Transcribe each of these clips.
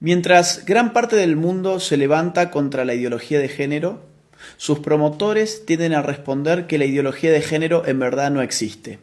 Mientras gran parte del mundo se levanta contra la ideología de género, sus promotores tienden a responder que la ideología de género en verdad no existe.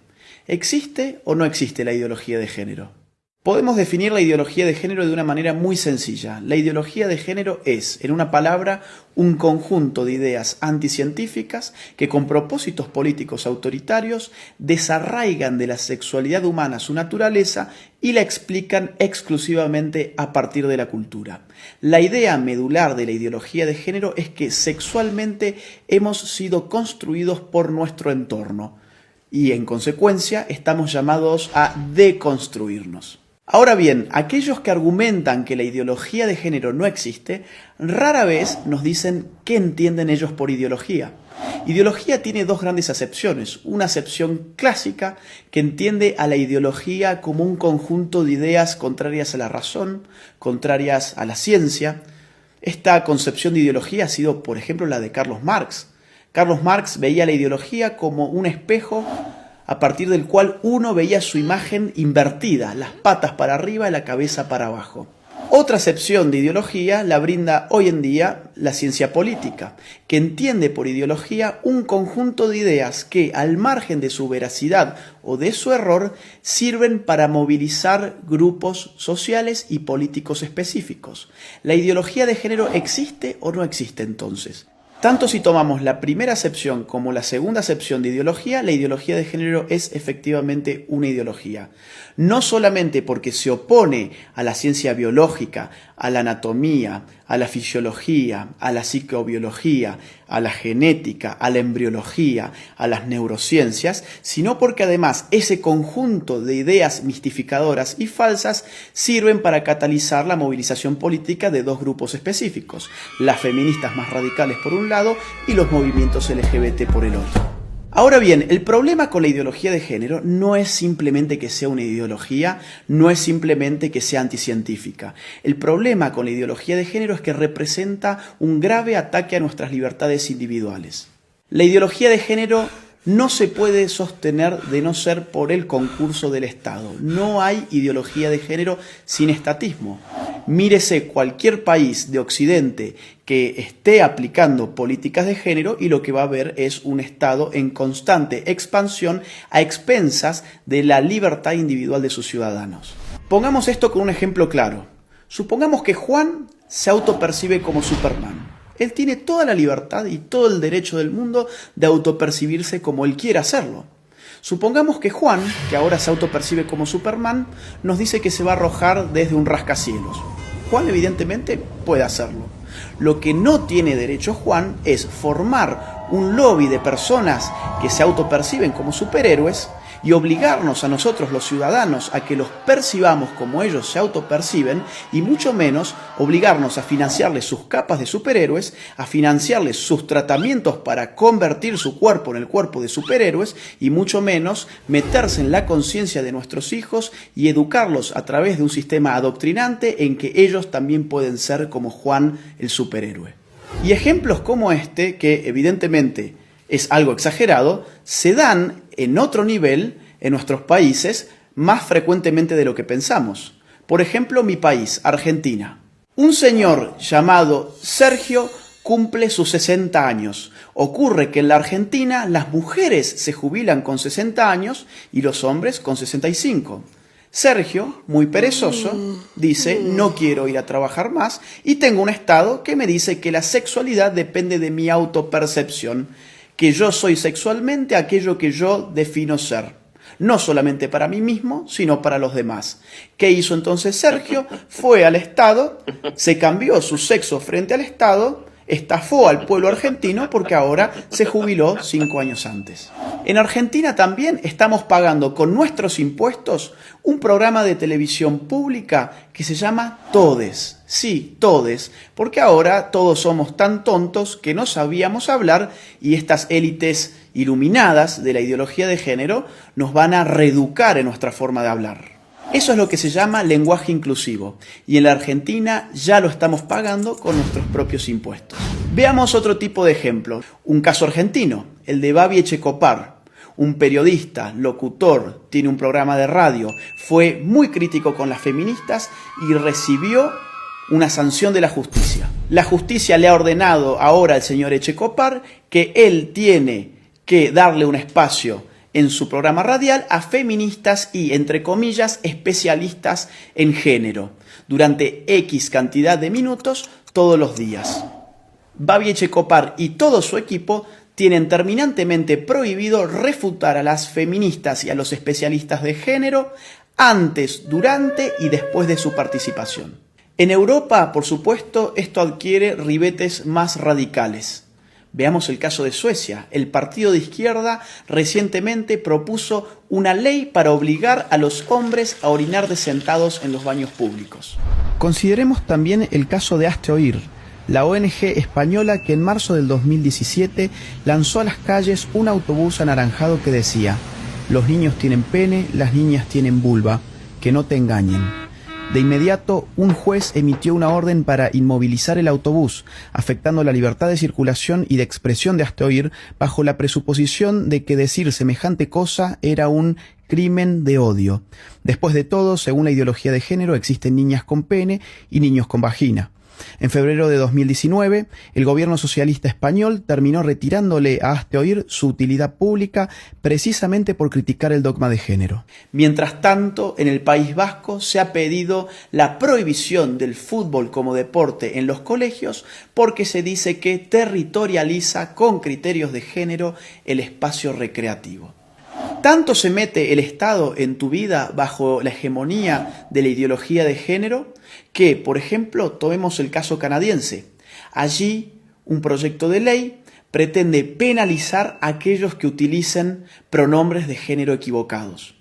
¿Existe o no existe la ideología de género? Podemos definir la ideología de género de una manera muy sencilla. La ideología de género es, en una palabra, un conjunto de ideas anticientíficas que con propósitos políticos autoritarios desarraigan de la sexualidad humana su naturaleza y la explican exclusivamente a partir de la cultura. La idea medular de la ideología de género es que sexualmente hemos sido construidos por nuestro entorno y en consecuencia estamos llamados a deconstruirnos. Ahora bien, aquellos que argumentan que la ideología de género no existe, rara vez nos dicen qué entienden ellos por ideología. Ideología tiene dos grandes acepciones. Una acepción clásica que entiende a la ideología como un conjunto de ideas contrarias a la razón, contrarias a la ciencia. Esta concepción de ideología ha sido, por ejemplo, la de Carlos Marx. Carlos Marx veía la ideología como un espejo a partir del cual uno veía su imagen invertida, las patas para arriba y la cabeza para abajo. Otra acepción de ideología la brinda hoy en día la ciencia política, que entiende por ideología un conjunto de ideas que, al margen de su veracidad o de su error, sirven para movilizar grupos sociales y políticos específicos. ¿La ideología de género existe o no existe entonces? Tanto si tomamos la primera acepción como la segunda acepción de ideología, la ideología de género es efectivamente una ideología. No solamente porque se opone a la ciencia biológica, a la anatomía, a la fisiología, a la psicobiología, a la genética, a la embriología, a las neurociencias, sino porque además ese conjunto de ideas mistificadoras y falsas sirven para catalizar la movilización política de dos grupos específicos, las feministas más radicales por un lado y los movimientos LGBT por el otro. Ahora bien, el problema con la ideología de género no es simplemente que sea una ideología, no es simplemente que sea anticientífica. El problema con la ideología de género es que representa un grave ataque a nuestras libertades individuales. La ideología de género no se puede sostener de no ser por el concurso del Estado. No hay ideología de género sin estatismo. Mírese cualquier país de Occidente que esté aplicando políticas de género y lo que va a ver es un Estado en constante expansión a expensas de la libertad individual de sus ciudadanos. Pongamos esto con un ejemplo claro. Supongamos que Juan se autopercibe como Superman. Él tiene toda la libertad y todo el derecho del mundo de autopercibirse como él quiera hacerlo. Supongamos que Juan, que ahora se autopercibe como Superman, nos dice que se va a arrojar desde un rascacielos. Juan evidentemente puede hacerlo. Lo que no tiene derecho Juan es formar un lobby de personas que se autoperciben como superhéroes y obligarnos a nosotros los ciudadanos a que los percibamos como ellos se autoperciben y mucho menos obligarnos a financiarles sus capas de superhéroes, a financiarles sus tratamientos para convertir su cuerpo en el cuerpo de superhéroes y mucho menos meterse en la conciencia de nuestros hijos y educarlos a través de un sistema adoctrinante en que ellos también pueden ser como Juan el superhéroe. Y ejemplos como este, que evidentemente es algo exagerado, se dan en otro nivel en nuestros países más frecuentemente de lo que pensamos. Por ejemplo, mi país, Argentina. Un señor llamado Sergio cumple sus 60 años. Ocurre que en la Argentina las mujeres se jubilan con 60 años y los hombres con 65. Sergio, muy perezoso, dice, no quiero ir a trabajar más y tengo un estado que me dice que la sexualidad depende de mi autopercepción, que yo soy sexualmente aquello que yo defino ser, no solamente para mí mismo, sino para los demás. ¿Qué hizo entonces Sergio? Fue al Estado, se cambió su sexo frente al Estado, estafó al pueblo argentino porque ahora se jubiló 5 años antes. En Argentina también estamos pagando con nuestros impuestos un programa de televisión pública que se llama Todes. Sí, Todes, porque ahora todos somos tan tontos que no sabíamos hablar y estas élites iluminadas de la ideología de género nos van a reeducar en nuestra forma de hablar. Eso es lo que se llama lenguaje inclusivo y en la Argentina ya lo estamos pagando con nuestros propios impuestos. Veamos otro tipo de ejemplo, un caso argentino, el de Babi Echecopar. Un periodista, locutor, tiene un programa de radio, fue muy crítico con las feministas y recibió una sanción de la justicia. La justicia le ha ordenado ahora al señor Echecopar que él tiene que darle un espacio en su programa radial a feministas y, entre comillas, especialistas en género, durante X cantidad de minutos todos los días. Babi Echecopar y todo su equipo tienen terminantemente prohibido refutar a las feministas y a los especialistas de género antes, durante y después de su participación. En Europa, por supuesto, esto adquiere ribetes más radicales. Veamos el caso de Suecia. El partido de izquierda recientemente propuso una ley para obligar a los hombres a orinar sentados en los baños públicos. Consideremos también el caso de Hazte Oír, la ONG española que en marzo del 2017 lanzó a las calles un autobús anaranjado que decía: los niños tienen pene, las niñas tienen vulva, que no te engañen. De inmediato, un juez emitió una orden para inmovilizar el autobús, afectando la libertad de circulación y de expresión de Hazte Oír, bajo la presuposición de que decir semejante cosa era un crimen de odio. Después de todo, según la ideología de género, existen niñas con pene y niños con vagina. En febrero de 2019, el gobierno socialista español terminó retirándole a Hazte Oír su utilidad pública precisamente por criticar el dogma de género. Mientras tanto, en el País Vasco se ha pedido la prohibición del fútbol como deporte en los colegios porque se dice que territorializa con criterios de género el espacio recreativo. ¿Tanto se mete el Estado en tu vida bajo la hegemonía de la ideología de género que, por ejemplo, tomemos el caso canadiense? Allí, un proyecto de ley pretende penalizar a aquellos que utilicen pronombres de género equivocados.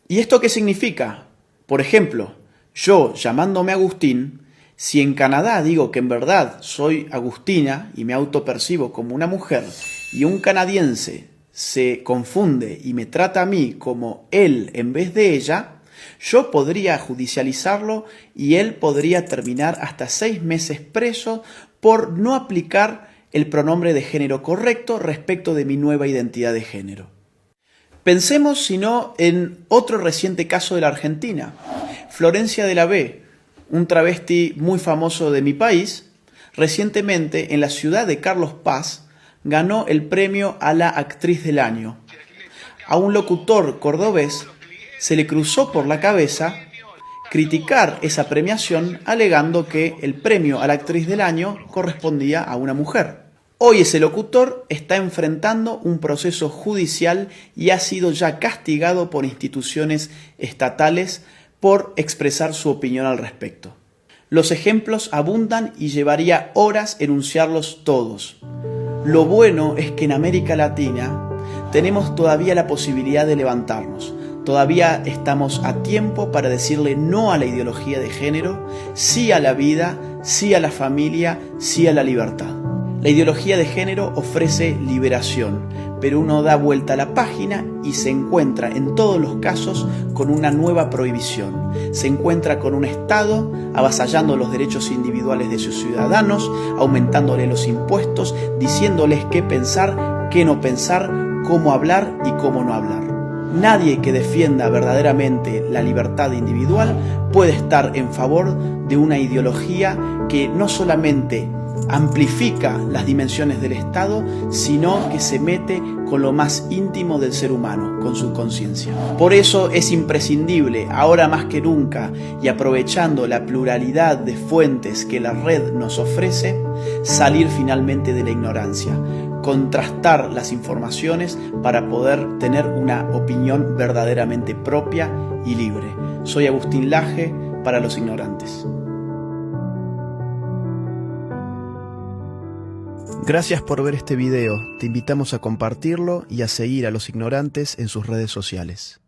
¿Y esto qué significa? Por ejemplo, yo, llamándome Agustín, si en Canadá digo que en verdad soy Agustina y me autopercibo como una mujer, y un canadiense se confunde y me trata a mí como él en vez de ella, yo podría judicializarlo y él podría terminar hasta 6 meses preso por no aplicar el pronombre de género correcto respecto de mi nueva identidad de género. Pensemos, si no, en otro reciente caso de la Argentina. Florencia de la B, un travesti muy famoso de mi país, recientemente en la ciudad de Carlos Paz, ganó el premio a la actriz del año. A un locutor cordobés se le cruzó por la cabeza criticar esa premiación alegando que el premio a la actriz del año correspondía a una mujer. Hoy ese locutor está enfrentando un proceso judicial y ha sido ya castigado por instituciones estatales por expresar su opinión al respecto. Los ejemplos abundan y llevaría horas enunciarlos todos. Lo bueno es que en América Latina tenemos todavía la posibilidad de levantarnos. Todavía estamos a tiempo para decirle no a la ideología de género, sí a la vida, sí a la familia, sí a la libertad. La ideología de género ofrece liberación, pero uno da vuelta a la página y se encuentra en todos los casos con una nueva prohibición. Se encuentra con un Estado avasallando los derechos individuales de sus ciudadanos, aumentándole los impuestos, diciéndoles qué pensar, qué no pensar, cómo hablar y cómo no hablar. Nadie que defienda verdaderamente la libertad individual puede estar en favor de una ideología que no solamente amplifica las dimensiones del Estado, sino que se mete con lo más íntimo del ser humano, con su conciencia. Por eso es imprescindible, ahora más que nunca, y aprovechando la pluralidad de fuentes que la red nos ofrece, salir finalmente de la ignorancia, contrastar las informaciones para poder tener una opinión verdaderamente propia y libre. Soy Agustín Laje, para los ignorantes. Gracias por ver este video, te invitamos a compartirlo y a seguir a los ignorantes en sus redes sociales.